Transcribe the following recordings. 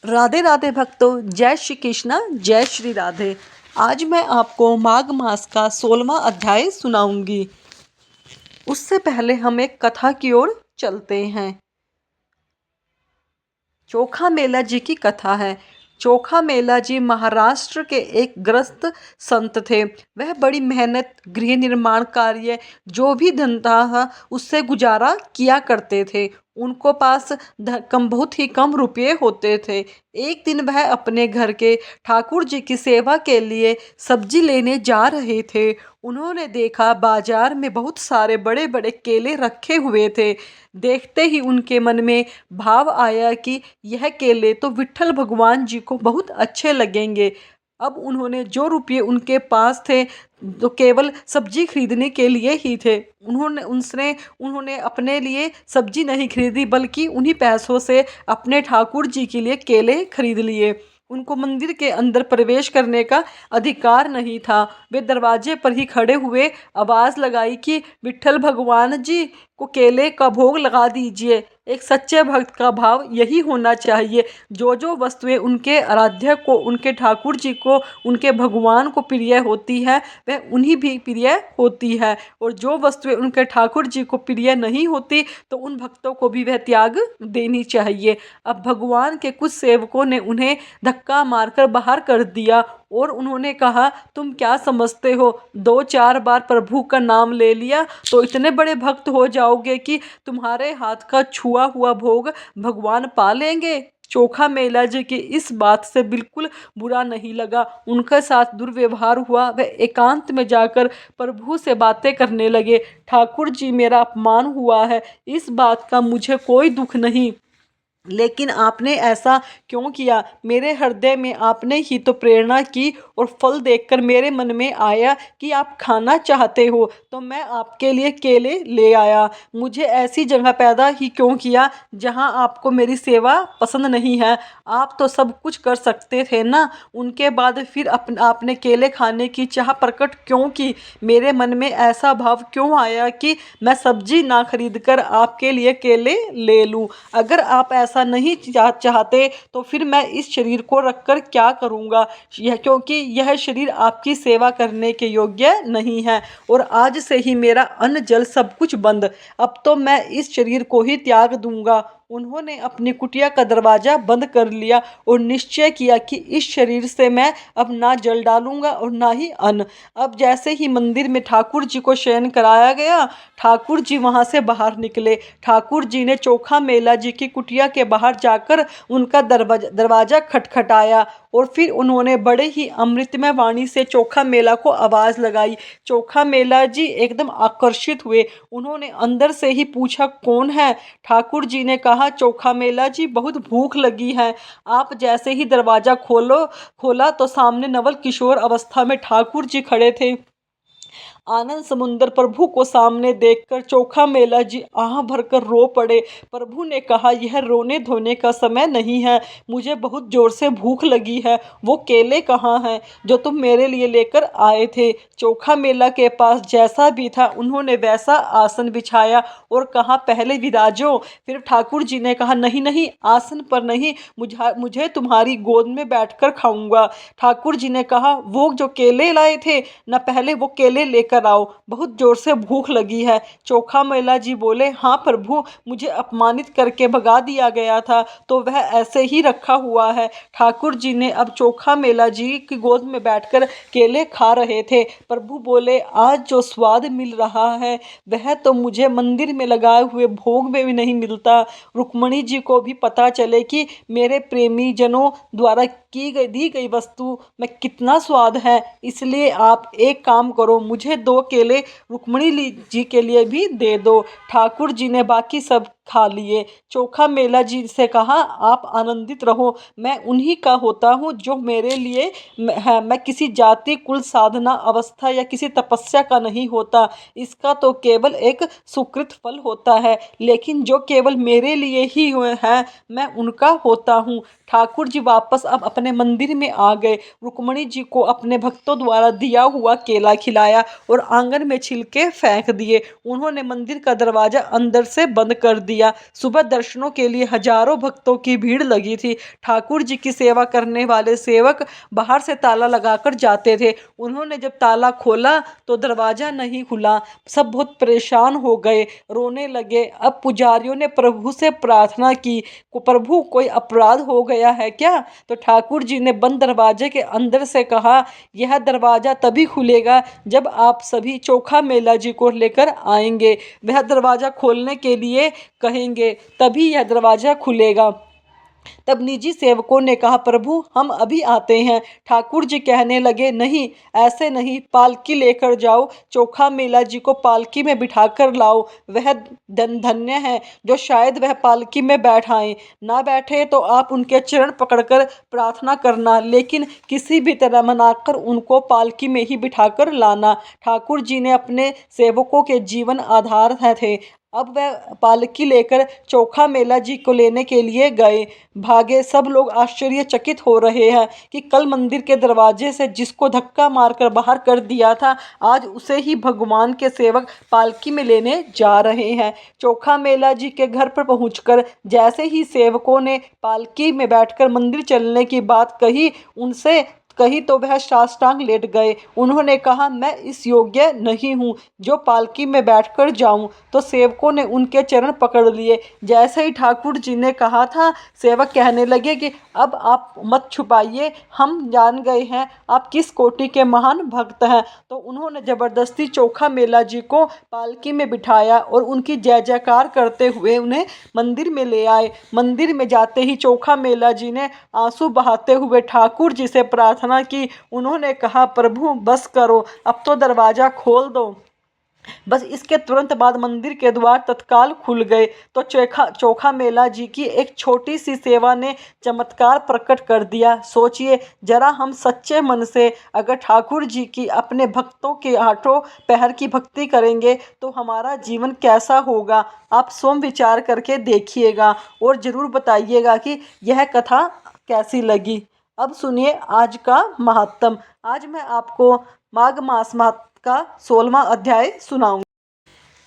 राधे राधे भक्तों, जय श्री कृष्णा, जय श्री राधे। आज मैं आपको माघ मास का 16वां अध्याय सुनाऊंगी। उससे पहले हम एक कथा की ओर चलते हैं। चोखा मेला जी की कथा है। चोखा मेला जी महाराष्ट्र के एक ग्रस्त संत थे। वह बड़ी मेहनत, गृह निर्माण कार्य, जो भी धंधा था उससे गुजारा किया करते थे। उनको पास बहुत ही कम रुपये होते थे। एक दिन वह अपने घर के ठाकुर जी की सेवा के लिए सब्जी लेने जा रहे थे। उन्होंने देखा बाजार में बहुत सारे बड़े बड़े केले रखे हुए थे। देखते ही उनके मन में भाव आया कि यह केले तो विट्ठल भगवान जी को बहुत अच्छे लगेंगे। अब उन्होंने जो रुपये उनके पास थे तो केवल सब्जी खरीदने के लिए ही थे। उन्होंने अपने लिए सब्जी नहीं खरीदी, बल्कि उन्हीं पैसों से अपने ठाकुर जी के लिए केले खरीद लिए। उनको मंदिर के अंदर प्रवेश करने का अधिकार नहीं था। वे दरवाजे पर ही खड़े हुए आवाज लगाई कि विट्ठल भगवान जी को केले का भोग लगा दीजिए। एक सच्चे भक्त का भाव यही होना चाहिए। जो जो वस्तुएं उनके आराध्य को, उनके ठाकुर जी को, उनके भगवान को प्रिय होती है, वह उन्हीं भी प्रिय होती है। और जो वस्तुएं उनके ठाकुर जी को प्रिय नहीं होती तो उन भक्तों को भी वह त्याग देनी चाहिए। अब भगवान के कुछ सेवकों ने उन्हें धक्का मारकर बाहर कर दिया और उन्होंने कहा, तुम क्या समझते हो, 2-4 बार प्रभु का नाम ले लिया तो इतने बड़े भक्त हो जाओगे कि तुम्हारे हाथ का छुआ हुआ भोग भगवान पा लेंगे। चोखा मेला जी की इस बात से बिल्कुल बुरा नहीं लगा। उनके साथ दुर्व्यवहार हुआ। वे एकांत में जाकर प्रभु से बातें करने लगे। ठाकुर जी, मेरा अपमान हुआ है, इस बात का मुझे कोई दुख नहीं, लेकिन आपने ऐसा क्यों किया? मेरे हृदय में आपने ही तो प्रेरणा की और फल देखकर मेरे मन में आया कि आप खाना चाहते हो, तो मैं आपके लिए केले ले आया। मुझे ऐसी जगह पैदा ही क्यों किया जहां आपको मेरी सेवा पसंद नहीं है? आप तो सब कुछ कर सकते थे ना। उनके बाद फिर आपने केले खाने की चाह प्रकट क्यों की? मेरे मन में ऐसा भाव क्यों आया कि मैं सब्जी ना खरीद कर आपके लिए केले ले लूं? अगर आप ऐसा नहीं चाहते तो फिर मैं इस शरीर को रखकर क्या करूंगा? क्योंकि यह शरीर आपकी सेवा करने के योग्य नहीं है और आज से ही मेरा अन्न जल सब कुछ बंद। अब तो मैं इस शरीर को ही त्याग दूंगा। उन्होंने अपनी कुटिया का दरवाजा बंद कर लिया और निश्चय किया कि इस शरीर से मैं अब ना जल डालूंगा और ना ही अन्न। अब जैसे ही मंदिर में ठाकुर जी को शयन कराया गया, ठाकुर जी वहां से बाहर निकले। ठाकुर जी ने चोखा मेला जी की कुटिया के बाहर जाकर उनका दरवाजा खटखटाया और फिर उन्होंने बड़े ही अमृतमय वाणी से चोखा मेला को आवाज लगाई। चोखा मेला जी एकदम आकर्षित हुए। उन्होंने अंदर से ही पूछा, कौन है? ठाकुर जी ने कहा, चोखा मेला जी, बहुत भूख लगी है। आप जैसे ही दरवाजा खोला तो सामने नवल किशोर अवस्था में ठाकुर जी खड़े थे। आनंद समुंदर प्रभु को सामने देखकर चोखा मेला जी आह भरकर रो पड़े। प्रभु ने कहा, यह रोने धोने का समय नहीं है, मुझे बहुत जोर से भूख लगी है। वो केले कहाँ हैं जो तुम मेरे लिए लेकर आए थे? चोखा मेला के पास जैसा भी था उन्होंने वैसा आसन बिछाया और कहा, पहले विराजो। फिर ठाकुर जी ने कहा, नहीं नहीं, आसन पर नहीं, मुझे तुम्हारी गोद में बैठकर खाऊंगा। ठाकुर जी ने कहा, वो जो केले लाए थे न, पहले वो केले लेकर आओ, बहुत जोर से भूख लगी है। चोखा मेला जी बोले, हाँ प्रभु, मुझे अपमानित करके भगा दिया गया था तो वह ऐसे ही रखा हुआ है। ठाकुर जी ने अब चोखा मेला जी की गोद में बैठकर केले खा रहे थे। प्रभु बोले, आज जो स्वाद मिल रहा है वह तो मुझे मंदिर में लगाए हुए भोग में भी नहीं मिलता। रुक्मणी जी को भी पता चले कि मेरे प्रेमी जनों द्वारा दी गई वस्तु में कितना स्वाद है, इसलिए आप एक काम करो, मुझे 2 केले रुक्मणी जी के लिए भी दे दो। ठाकुर जी ने बाकी सब खा लिए। चोखा मेला जी से कहा, आप आनंदित रहो, मैं उन्हीं का होता हूँ जो मेरे लिए है। मैं किसी जाति, कुल, साधना, अवस्था या किसी तपस्या का नहीं होता। इसका तो केवल एक सुकृत फल होता है, लेकिन जो केवल मेरे लिए ही हुए हैं, मैं उनका होता हूँ। ठाकुर जी वापस अब अपने मंदिर में आ गए। रुक्मणी जी को अपने भक्तों द्वारा दिया हुआ केला खिलाया और आंगन में छिलके फेंक दिए। उन्होंने मंदिर का दरवाजा अंदर से बंद कर दिया। दिया। सुबह दर्शनों के लिए हजारों भक्तों की भीड़ लगी थी। ठाकुर जी की सेवा करने वाले सेवक बाहर से ताला लगाकर जाते थे। उन्होंने जब ताला खोला तो दरवाजा नहीं खुला। सब बहुत परेशान हो गए, रोने लगे। अब पुजारियों ने प्रभु से प्रार्थना की, प्रभु कोई अपराध हो गया है क्या? तो ठाकुर जी ने बंद दरवाजे के अंदर से कहा, यह दरवाजा तभी खुलेगा जब आप सभी चोखा मेला जी को लेकर आएंगे। वह दरवाजा खोलने के लिए कहेंगे, तभी यह दरवाजा खुलेगा। तब निजी सेवकों ने कहा, प्रभु हम अभी आते हैं। ठाकुर जी कहने लगे, नहीं ऐसे नहीं, पालकी लेकर जाओ, चोखा मेला जी को पालकी में बिठाकर लाओ। वह धन्य है जो शायद वह पालकी में बैठाएं। ना बैठे तो आप उनके चरण पकड़कर प्रार्थना करना, लेकिन किसी भी तरह मनाकर उनको पालकी में ही बिठाकर लाना। ठाकुर जी ने अपने सेवकों के जीवन आधार थे। अब वह पालकी लेकर चोखा मेला जी को लेने के लिए गए। भागे सब लोग आश्चर्यचकित हो रहे हैं कि कल मंदिर के दरवाजे से जिसको धक्का मारकर बाहर कर दिया था, आज उसे ही भगवान के सेवक पालकी में लेने जा रहे हैं। चोखा मेला जी के घर पर पहुंचकर जैसे ही सेवकों ने पालकी में बैठकर मंदिर चलने की बात कही तो वह साष्टांग लेट गए। उन्होंने कहा, मैं इस योग्य नहीं हूँ जो पालकी में बैठकर जाऊं। तो सेवकों ने उनके चरण पकड़ लिए। जैसे ही ठाकुर जी ने कहा था, सेवक कहने लगे कि अब आप मत छुपाइए, हम जान गए हैं आप किस कोटि के महान भक्त हैं। तो उन्होंने जबरदस्ती चोखा मेला जी को पालकी में बिठाया और उनकी जय जयकार करते हुए उन्हें मंदिर में ले आए। मंदिर में जाते ही चोखा मेला जी ने आंसू बहाते हुए ठाकुर जी से प्रार्थना की। उन्होंने कहा, प्रभु बस करो, अब तो दरवाजा खोल दो। बस इसके तुरंत बाद मंदिर के द्वार तत्काल खुल गए। तो चोखा मेला जी की एक छोटी सी सेवा ने चमत्कार प्रकट कर दिया। सोचिए जरा, हम सच्चे मन से अगर ठाकुर जी की अपने भक्तों के आठों पहर की भक्ति करेंगे तो हमारा जीवन कैसा होगा। आप स्वयं विचार करके देखिएगा और ज़रूर बताइएगा कि यह कथा कैसी लगी। अब सुनिए आज का महात्म। आज मैं आपको माघ मास महात्म का 16वां अध्याय सुनाऊंगा।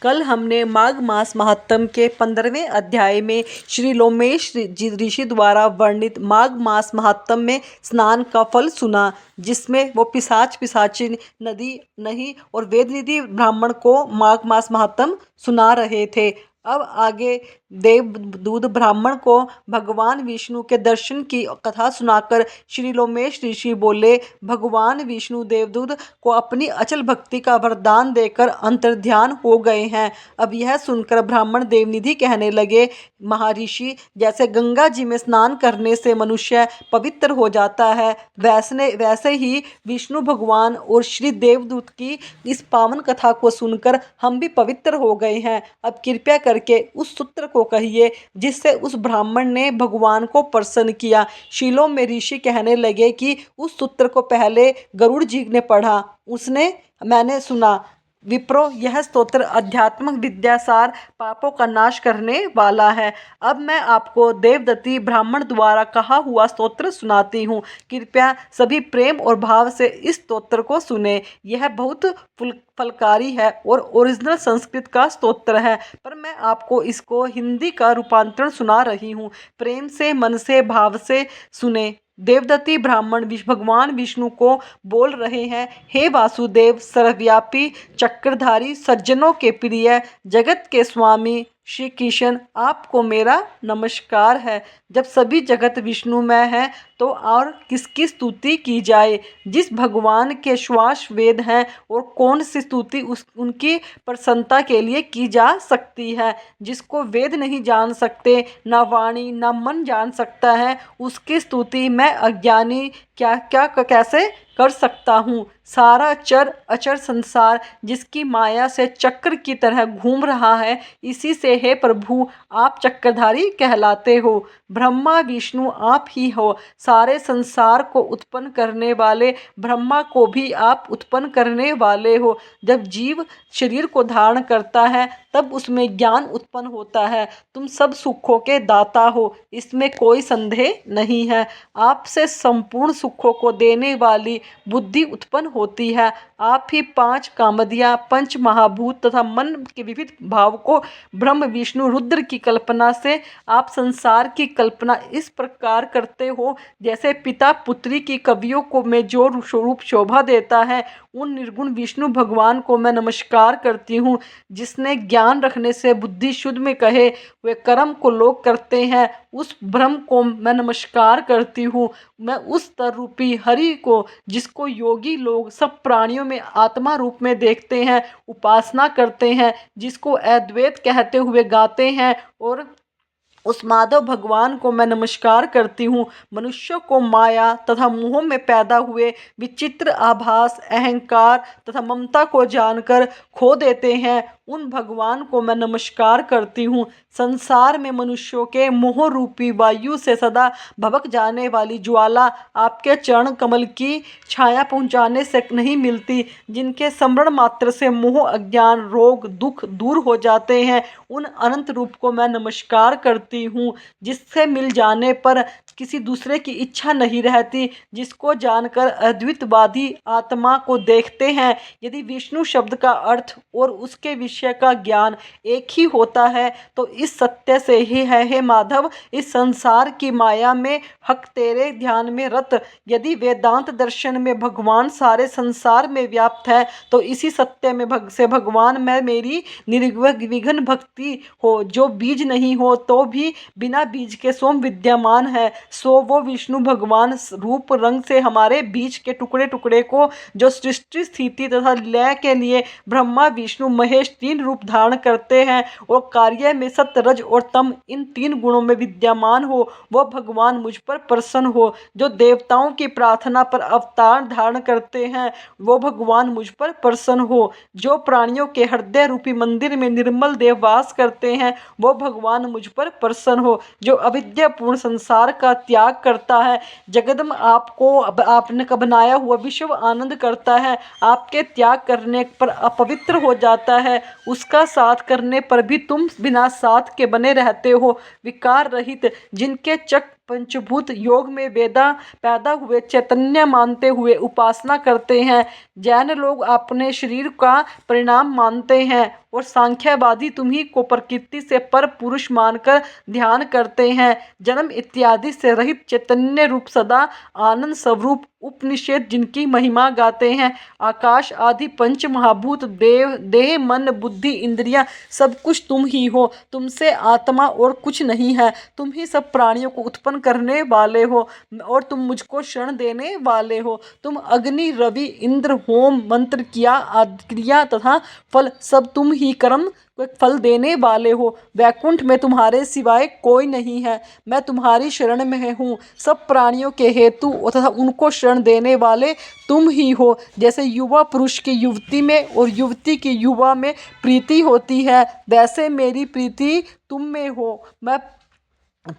कल हमने माघ मास महात्म के 15वें अध्याय में श्री लोमेश जी ऋषि द्वारा वर्णित माघ मास महात्म में स्नान का फल सुना, जिसमें वो पिशाची नदी नहीं और वेदनिधि ब्राह्मण को माघ मास महात्म सुना रहे थे। अब आगे देवदूत ब्राह्मण को भगवान विष्णु के दर्शन की कथा सुनाकर श्री लोमेश ऋषि बोले, भगवान विष्णु देवदूत को अपनी अचल भक्ति का वरदान देकर अंतर्ध्यान हो गए हैं। अब यह सुनकर ब्राह्मण देवनिधि कहने लगे, महर्षि, जैसे गंगा जी में स्नान करने से मनुष्य पवित्र हो जाता है, वैसे ही विष्णु भगवान और श्री देवदूत की इस पावन कथा को सुनकर हम भी पवित्र हो गए हैं। अब कृपया करके उस सूत्र को कहिए जिससे उस ब्राह्मण ने भगवान को प्रसन्न किया। शीलों में ऋषि कहने लगे कि उस सूत्र को पहले गरुड़ जी ने पढ़ा, मैंने सुना। विप्रो, यह स्तोत्र आध्यात्मिक विद्यासार पापों का नाश करने वाला है। अब मैं आपको देवदत्ती ब्राह्मण द्वारा कहा हुआ स्तोत्र सुनाती हूँ। कृपया सभी प्रेम और भाव से इस स्तोत्र को सुने। यह बहुत फलकारी है और ओरिजिनल संस्कृत का स्तोत्र है, पर मैं आपको इसको हिंदी का रूपांतरण सुना रही हूँ। प्रेम से, मन से, भाव से सुने। देवदत्ती ब्राह्मण भगवान विष्णु को बोल रहे हैं, हे वासुदेव, सर्वव्यापी, चक्रधारी, सज्जनों के प्रिय, जगत के स्वामी श्री कृष्ण, आपको मेरा नमस्कार है। जब सभी जगत विष्णुमय है तो और किसकी स्तुति की जाए। जिस भगवान के श्वास वेद हैं और कौन सी स्तुति उनकी प्रसन्नता के लिए की जा सकती है। जिसको वेद नहीं जान सकते, ना वाणी ना मन जान सकता है, उसकी स्तुति मैं अज्ञानी कैसे कर सकता हूँ। सारा चर अचर संसार जिसकी माया से चक्र की तरह घूम रहा है, इसी से हे प्रभु आप चक्रधारी कहलाते हो। ब्रह्मा विष्णु आप ही हो। सारे संसार को उत्पन्न करने वाले ब्रह्मा को भी आप उत्पन्न करने वाले हो। जब जीव शरीर को धारण करता है तब उसमें ज्ञान उत्पन्न होता है। तुम सब सुखों के दाता हो, इसमें कोई संदेह नहीं है। आपसे संपूर्ण सुखों को देने वाली बुद्धि उत्पन्न होती है। आप ही 5 कामदिया, पंच महाभूत तथा मन के विविध भाव को ब्रह्म विष्णु रुद्र की कल्पना से आप संसार की कल्पना इस प्रकार करते हो जैसे पिता पुत्री की कवियों को मैं जो रूप शोभा देता है। उन निर्गुण विष्णु भगवान को मैं नमस्कार करती हूँ। जिसने ज्ञान रखने से बुद्धि शुद्ध में कहे वे कर्म को लोग करते हैं, उस ब्रह्म को मैं नमस्कार करती हूँ। मैं उस तर रूपी हरि को, जिसको योगी लोग सब प्राणियों में आत्मा रूप में देखते हैं, उपासना करते हैं, जिसको अद्वैत कहते हुए गाते हैं, और उस माधव भगवान को मैं नमस्कार करती हूँ। मनुष्यों को माया तथा मोह में पैदा हुए विचित्र आभास, अहंकार तथा ममता को जानकर खो देते हैं, उन भगवान को मैं नमस्कार करती हूँ। संसार में मनुष्यों के मोह रूपी वायु से सदा भभक जाने वाली ज्वाला आपके चरण कमल की छाया पहुँचाने से नहीं मिलती। जिनके स्मरण मात्र से मोह, अज्ञान, रोग, दुख दूर हो जाते हैं, उन अनंत रूप को मैं नमस्कार करती हूँ। जिससे मिल जाने पर किसी दूसरे की इच्छा नहीं रहती, जिसको जानकर अद्वैतवादी आत्मा को देखते हैं। यदि विष्णु शब्द का अर्थ और उसके विषय का ज्ञान एक ही होता है तो इस सत्य से ही है, हे माधव, इस संसार की माया में हक तेरे ध्यान में रत। यदि वेदांत दर्शन में भगवान सारे संसार में व्याप्त है तो इसी सत्य में भगवान में मेरी निर्विघ्न भक्ति हो। जो बीज नहीं हो तो भी बिना बीज के स्वयं विद्यमान है, सो वो विष्णु भगवान रूप रंग से हमारे बीज के टुकड़े टुकड़े को, जो सृष्टि स्थिति तथा लय के लिए ब्रह्मा विष्णु महेश 3 रूप धारण करते हैं और कार्य में सत्य रज और तम इन 3 गुणों में विद्यमान हो, वो भगवान मुझ पर प्रसन्न हो। जो देवताओं की प्रार्थना पर अवतार धारण करते हैं वो भगवान मुझ पर प्रसन्न हो। जो प्राणियों के हृदय रूपी मंदिर में निर्मल देव वास करते हैं वो भगवान मुझ पर प्रसन्न हो। जो अविद्यापूर्ण संसार का त्याग करता है, जगदम्ब आपको आपने का बनाया हुआ विश्व आनंद करता है, आपके त्याग करने पर अपवित्र हो जाता है, उसका साथ करने पर भी तुम बिना साथ के बने रहते हो, विकार रहित, जिनके चक पंचभूत योग में वेदा पैदा हुए चैतन्य मानते हुए उपासना करते हैं। जैन लोग अपने शरीर का परिणाम मानते हैं और सांख्यवादी तुम्ही को प्रकृति से पर पुरुष मानकर ध्यान करते हैं। जन्म इत्यादि से रहित चैतन्य रूप सदा आनंद स्वरूप उपनिषद जिनकी महिमा गाते हैं। आकाश आदि पंच महाभूत, देव, देह, मन, बुद्धि, इंद्रियां सब कुछ तुम ही हो, तुमसे आत्मा और कुछ नहीं है। तुम ही सब प्राणियों को उत्पन्न करने वाले हो और तुम मुझको शरण देने वाले हो। तुम अग्नि, रवि, इंद्र, होम, मंत्र, क्रिया तथा फल सब तुम ही कर्म को फल देने वाले हो। वैकुंठ में तुम्हारे सिवाय कोई नहीं है, मैं तुम्हारी शरण में हूँ। सब प्राणियों के हेतु तथा उनको शरण देने वाले तुम ही हो। जैसे युवा पुरुष की युवती में और युवती की युवा में प्रीति होती है, वैसे मेरी प्रीति तुम में हो। मैं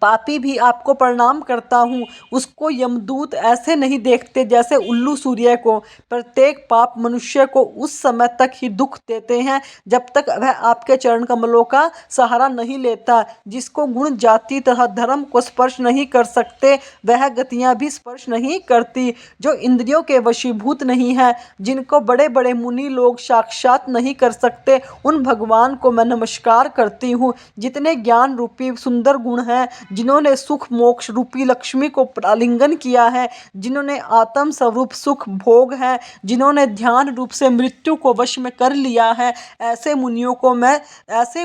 पापी भी आपको प्रणाम करता हूँ। उसको यमदूत ऐसे नहीं देखते जैसे उल्लू सूर्य को। प्रत्येक पाप मनुष्य को उस समय तक ही दुख देते हैं जब तक वह आपके चरण कमलों का सहारा नहीं लेता। जिसको गुण, जाति तथा धर्म को स्पर्श नहीं कर सकते वह गतियाँ भी स्पर्श नहीं करती। जो इंद्रियों के वशीभूत नहीं है, जिनको बड़े बड़े मुनि लोग साक्षात नहीं कर सकते, उन भगवान को मैं नमस्कार करती हूँ। जितने ज्ञान रूपी सुंदर गुण हैं, जिन्होंने सुख मोक्ष रूपी लक्ष्मी को आलिंगन किया है, जिन्होंने आत्म स्वरूप सुख भोग है, जिन्होंने ध्यान रूप से मृत्यु को वश में कर लिया है, ऐसे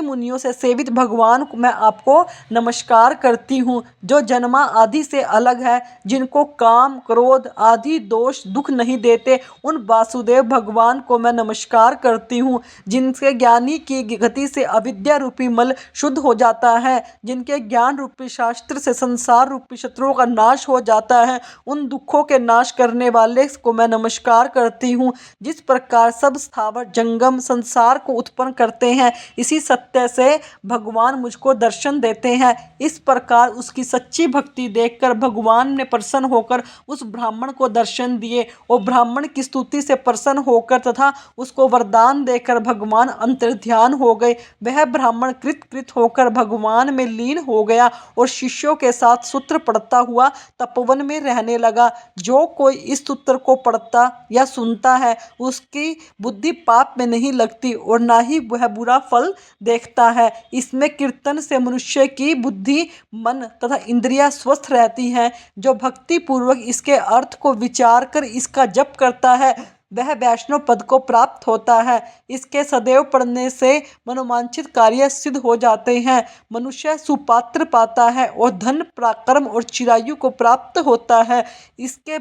मुनियों से सेवित भगवान को मैं आपको नमस्कार करती हूँ। जो जन्मा आदि से अलग है, जिनको काम क्रोध आदि दोष दुख नहीं देते, उन वासुदेव भगवान को मैं नमस्कार करती हूँ। जिनसे ज्ञानी की गति से अविद्या रूपी मल शुद्ध हो जाता है, जिनके ज्ञान रूपी शास्त्र से संसार रूपी शत्रुओं का नाश हो जाता है, उन दुखों के नाश करने वाले को मैं नमस्कार करती हूँ। जिस प्रकार सब स्थावर जंगम संसार को उत्पन्न करते हैं, इसी सत्य से भगवान मुझको दर्शन देते हैं। इस प्रकार उसकी सच्ची भक्ति देखकर भगवान ने प्रसन्न होकर उस ब्राह्मण को दर्शन दिए और ब्राह्मण की स्तुति से प्रसन्न होकर तथा उसको वरदान देकर भगवान अंतर्ध्यान हो गए। वह ब्राह्मण कृत होकर भगवान में लीन हो गया और शिष्यों के साथ सूत्र पढ़ता हुआ तपोवन में रहने लगा। जो कोई इस सूत्र को पढ़ता या सुनता है उसकी बुद्धि पाप में नहीं लगती और ना ही वह बुरा फल देखता है। इसमें कीर्तन से मनुष्य की बुद्धि, मन तथा इंद्रियां स्वस्थ रहती हैं। जो भक्ति पूर्वक इसके अर्थ को विचार कर इसका जप करता है वह वैष्णव पद को प्राप्त होता है। इसके सदैव पढ़ने से मनोवांछित कार्य सिद्ध हो जाते हैं। मनुष्य सुपात्र पाता है और धन, पराक्रम और चिरायु को प्राप्त होता है। इसके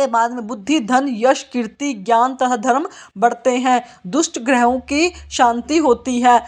बाद में बुद्धि, धन, यश, कीर्ति, ज्ञान तथा धर्म बढ़ते हैं। दुष्ट ग्रहों की शांति होती है,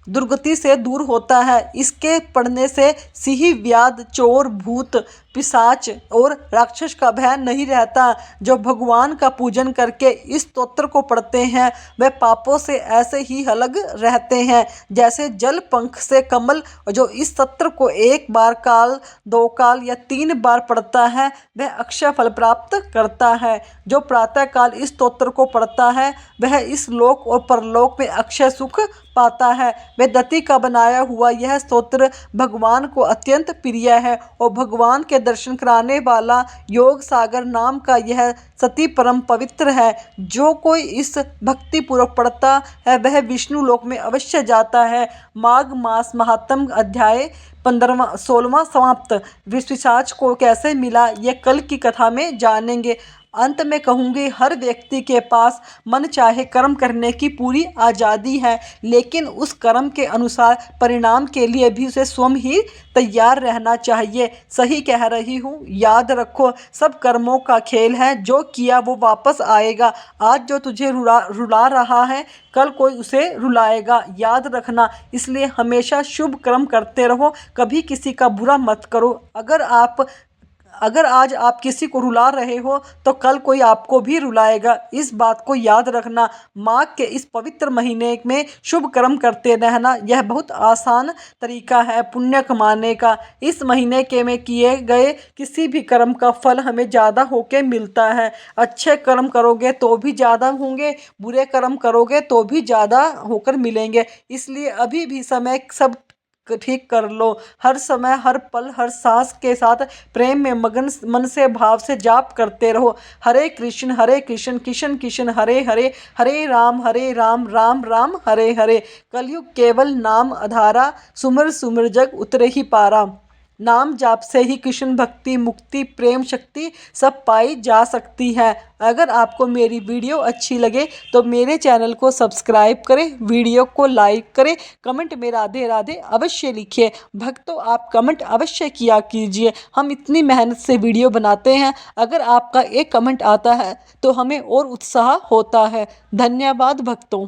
दुर्गति से दूर होता है। इसके पढ़ने से सिंह, व्याध, चोर, भूत, पिशाच और राक्षस का भय नहीं रहता। जो भगवान का पूजन करके इस स्तोत्र को पढ़ते हैं वे पापों से ऐसे ही अलग रहते हैं जैसे जल पंख से कमल। जो इस स्तोत्र को एक बार काल, 2 काल या 3 बार पढ़ता है वह अक्षय फल प्राप्त करता है। जो प्रातः काल इस स्तोत्र को पढ़ता है वह इस लोक और परलोक में अक्षय सुख पाता है। वेदति का बनाया हुआ यह स्तोत्र भगवान को अत्यंत प्रिय है और भगवान के दर्शन कराने वाला योग सागर नाम का यह सती परम पवित्र है। जो कोई इस भक्ति पूर्वक पढ़ता है वह विष्णु लोक में अवश्य जाता है। माघ मास महात्म अध्याय 16वां समाप्त। पिशाच को कैसे मिला यह कल की कथा में जानेंगे। अंत में कहूँगी, हर व्यक्ति के पास मन चाहे कर्म करने की पूरी आज़ादी है, लेकिन उस कर्म के अनुसार परिणाम के लिए भी उसे स्वयं ही तैयार रहना चाहिए। सही कह रही हूँ? याद रखो, सब कर्मों का खेल है, जो किया वो वापस आएगा। आज जो तुझे रुला रहा है कल कोई उसे रुलाएगा, याद रखना। इसलिए हमेशा शुभ कर्म करते रहो, कभी किसी का बुरा मत करो। अगर आज आप किसी को रुला रहे हो तो कल कोई आपको भी रुलाएगा, इस बात को याद रखना। माघ के इस पवित्र महीने में शुभ कर्म करते रहना, यह बहुत आसान तरीका है पुण्य कमाने का। इस महीने के में किए गए किसी भी कर्म का फल हमें ज़्यादा होके मिलता है। अच्छे कर्म करोगे तो भी ज़्यादा होंगे, बुरे कर्म करोगे तो भी ज़्यादा होकर मिलेंगे। इसलिए अभी भी समय सब ठीक कर लो। हर समय, हर पल, हर सांस के साथ प्रेम में मगन मन से, भाव से जाप करते रहो। हरे कृष्ण कृष्ण कृष्ण हरे हरे, हरे राम राम राम हरे हरे। कलयुग केवल नाम आधारा, सुमिर सुमिर जग उतरे ही पारा। नाम जाप से ही कृष्ण भक्ति, मुक्ति, प्रेम शक्ति सब पाई जा सकती है। अगर आपको मेरी वीडियो अच्छी लगे तो मेरे चैनल को सब्सक्राइब करें, वीडियो को लाइक करें, कमेंट में राधे राधे अवश्य लिखिए। भक्तों, आप कमेंट अवश्य किया कीजिए, हम इतनी मेहनत से वीडियो बनाते हैं। अगर आपका एक कमेंट आता है तो हमें और उत्साह होता है। धन्यवाद भक्तों।